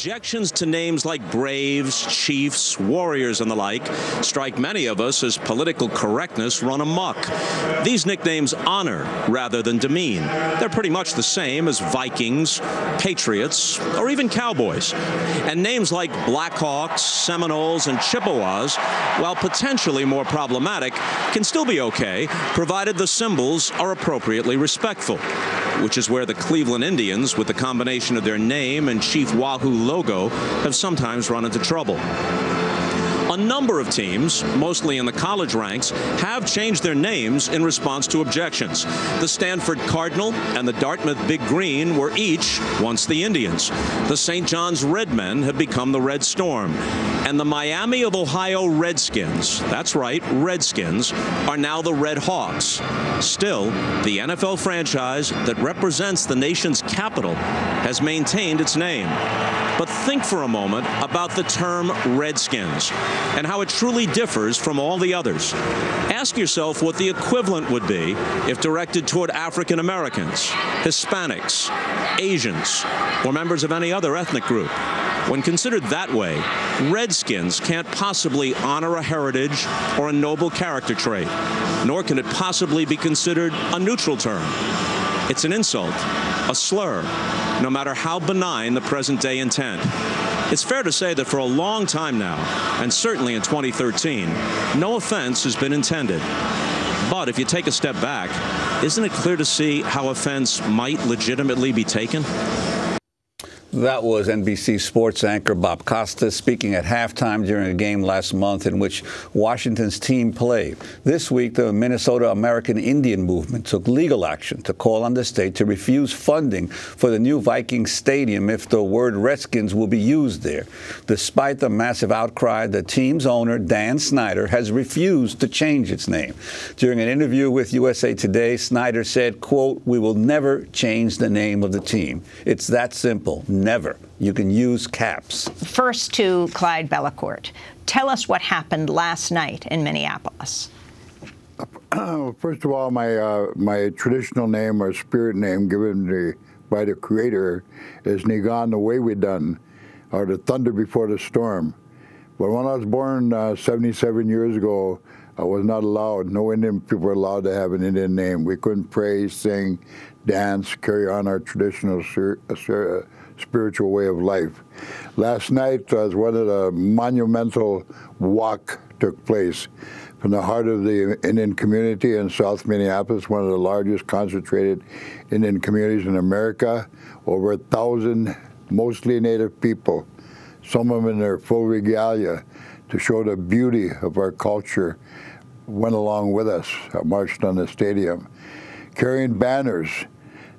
Objections to names like Braves, Chiefs, Warriors, and the like strike many of us as political correctness run amok. These nicknames honor rather than demean. They're pretty much the same as Vikings, Patriots, or even Cowboys. And names like Blackhawks, Seminoles, and Chippewas, while potentially more problematic, can still be okay, provided the symbols are appropriately respectful, which is where the Cleveland Indians, with the combination of their name and Chief Wahoo logo, have sometimes run into trouble. A number of teams, mostly in the college ranks, have changed their names in response to objections. The Stanford Cardinal and the Dartmouth Big Green were each once the Indians. The St. John's Redmen have become the Red Storm. And the Miami of Ohio Redskins, that's right, Redskins, are now the Red Hawks. Still, the NFL franchise that represents the nation's capital has maintained its name. But think for a moment about the term Redskins and how it truly differs from all the others. Ask yourself what the equivalent would be if directed toward African Americans, Hispanics, Asians, or members of any other ethnic group. When considered that way, Redskins can't possibly honor a heritage or a noble character trait, nor can it possibly be considered a neutral term. It's an insult, a slur, no matter how benign the present-day intent. It's fair to say that for a long time now, and certainly in 2013, no offense has been intended. But if you take a step back, isn't it clear to see how offense might legitimately be taken? That was NBC Sports anchor Bob Costas speaking at halftime during a game last month in which Washington's team played. This week, the Minnesota American Indian movement took legal action to call on the state to refuse funding for the new Vikings stadium if the word Redskins will be used there. Despite the massive outcry, the team's owner, Dan Snyder, has refused to change its name. During an interview with USA Today, Snyder said, quote, "We will never change the name of the team. It's that simple. Never. You can use caps." First to Clyde Bellecourt. Tell us what happened last night in Minneapolis. First of all, my traditional name or spirit name given by the Creator is Nigan, the way we done, or the thunder before the storm. But when I was born 77 years ago, I was not allowed. No Indian people were allowed to have an Indian name. We couldn't pray, sing, dance, carry on our traditional spiritual way of life. Last night, as one of the monumental walk took place from the heart of the Indian community in South Minneapolis, one of the largest concentrated Indian communities in America. Over 1,000, mostly Native people, some of them in their full regalia, to show the beauty of our culture, went along with us, marched on the stadium, carrying banners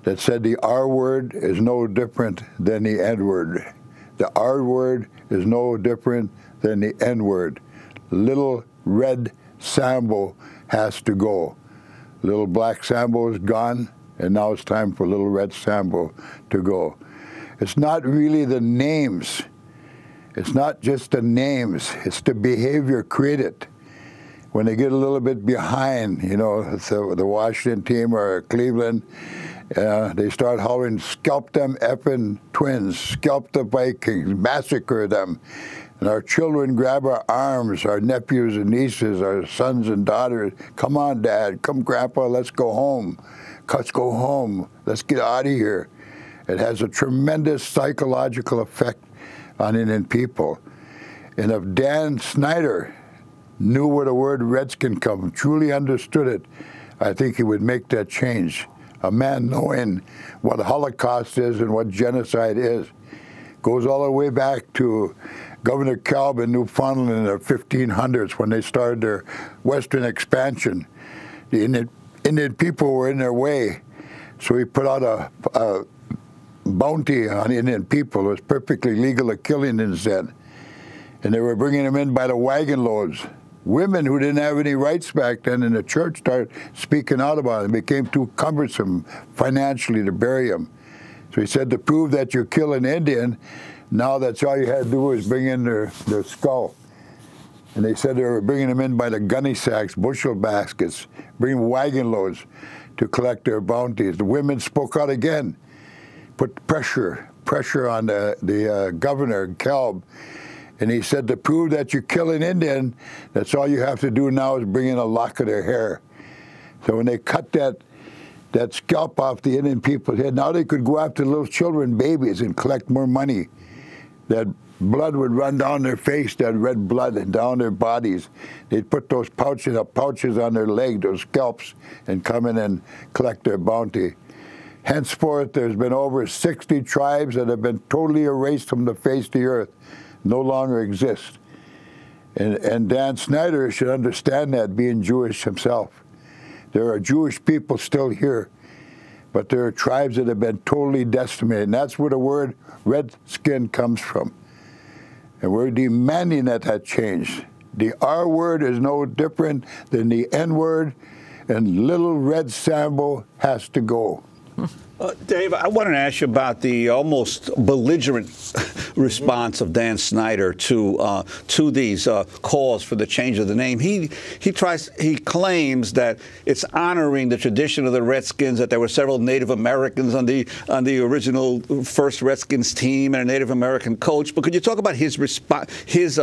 that said the R word is no different than the N word. The R word is no different than the N word. Little Red Sambo has to go. Little Black Sambo is gone, and now it's time for Little Red Sambo to go. It's not really the names. It's not just the names. It's the behavior created. When they get a little bit behind, you know, the Washington team or Cleveland, they start hollering, "Scalp them effing twins, scalp the Vikings, massacre them." And our children grab our arms, our nephews and nieces, our sons and daughters. "Come on, Dad, come, Grandpa, let's go home. Let's go home. Let's get out of here." It has a tremendous psychological effect on Indian people. And if Dan Snyder knew where the word Redskin come from, truly understood it, I think he would make that change. A man knowing what the Holocaust is and what genocide is. Goes all the way back to Governor Kalb in Newfoundland in the 1500s when they started their western expansion. The Indian people were in their way, so he put out a bounty on Indian people. It was perfectly legal to kill Indians then. And they were bringing them in by the wagon loads. Women who didn't have any rights back then in the church started speaking out about it. It became too cumbersome financially to bury them. So he said, to prove that you kill an Indian, now that's all you had to do is bring in their skull. And they said they were bringing them in by the gunny sacks, bushel baskets, bringing wagon loads to collect their bounties. The women spoke out again, put pressure pressure on the governor, Kelb, and he said to prove that you kill an Indian, that's all you have to do now is bring in a lock of their hair. So when they cut that scalp off the Indian people's head, now they could go after little children, babies, and collect more money. That blood would run down their face, that red blood, and down their bodies. They'd put those pouches on their leg, those scalps, and come in and collect their bounty. Henceforth, there's been over 60 tribes that have been totally erased from the face of the earth, no longer exist. And Dan Snyder should understand that, being Jewish himself. There are Jewish people still here, but there are tribes that have been totally decimated. And that's where the word redskin comes from. And we're demanding that change. The R word is no different than the N word, and little Red Sambo has to go. Dave, I wanted to ask you about the almost belligerent response of Dan Snyder to these calls for the change of the name. He claims that it's honoring the tradition of the Redskins, that there were several Native Americans on the original first Redskins team and a Native American coach. But could you talk about his response, his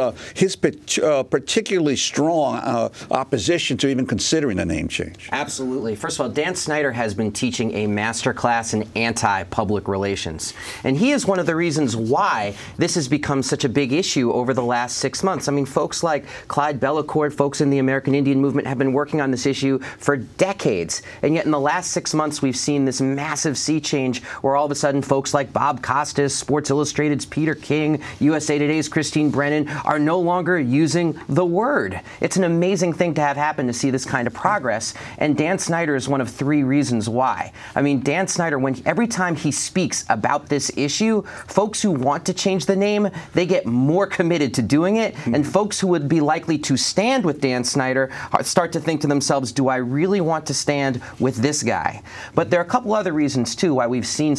particularly strong opposition to even considering a name change? Absolutely. First of all, Dan Snyder has been teaching a master class in anti-public relations. And he is one of the reasons why this has become such a big issue over the last 6 months. I mean, folks like Clyde Bellecourt, folks in the American Indian movement have been working on this issue for decades. And yet in the last 6 months, we've seen this massive sea change where all of a sudden folks like Bob Costas, Sports Illustrated's Peter King, USA Today's Christine Brennan are no longer using the word. It's an amazing thing to have happen to see this kind of progress. And Dan Snyder is one of 3 reasons why. I mean, Dan Snyder, every time he speaks about this issue, folks who want to change the name, they get more committed to doing it. And folks who would be likely to stand with Dan Snyder start to think to themselves, do I really want to stand with this guy? But there are a couple other reasons, too, why we've seen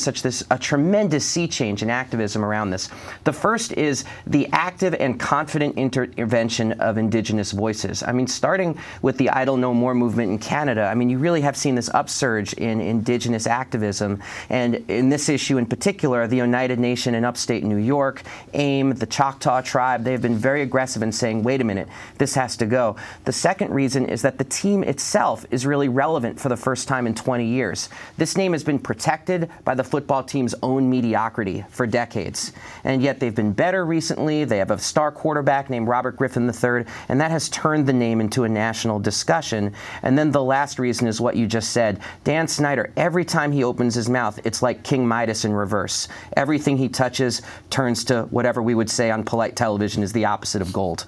a tremendous sea change in activism around this. The first is the active and confident intervention of Indigenous voices. I mean, starting with the Idle No More movement in Canada, I mean, you really have seen this upsurge in Indigenous activism. And in this issue in particular, the Oneida Nation in upstate New York, AIM, the Choctaw tribe, they've been very aggressive in saying, wait a minute, this has to go. The second reason is that the team itself is really relevant for the first time in 20 years. This name has been protected by the football team's own mediocrity for decades. And yet they've been better recently. They have a star quarterback named Robert Griffin III, and that has turned the name into a national discussion. And then the last reason is what you just said. Dan Snyder, every time he opens his mouth, it's like King Midas in reverse. Everything he touches turns to whatever we would say on polite television is the opposite of gold.